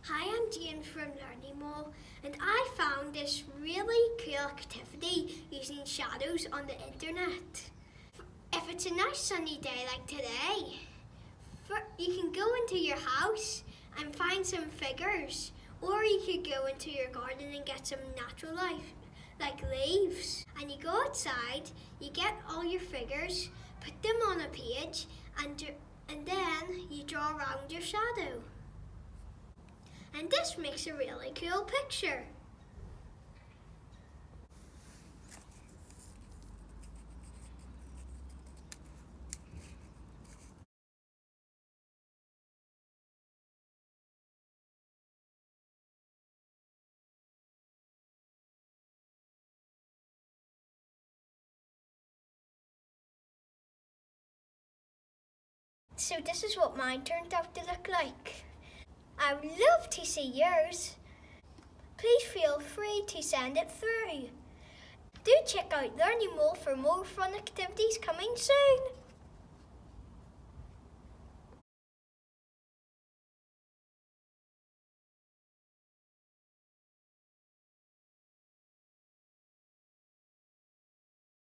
Hi, I'm Jane from LearningMole, and I found this really cool activity using shadows on the internet. If it's a nice sunny day like today, you can go into your house and find some figures, or you could go into your garden and get some natural life, like leaves. And you go outside, you get all your figures, put them on a page, and then you draw around your shadow. And this makes a really cool picture. So this is what mine turned out to look like. I would love to see yours. Please feel free to send it through. Do check out LearningMole for more fun activities coming soon.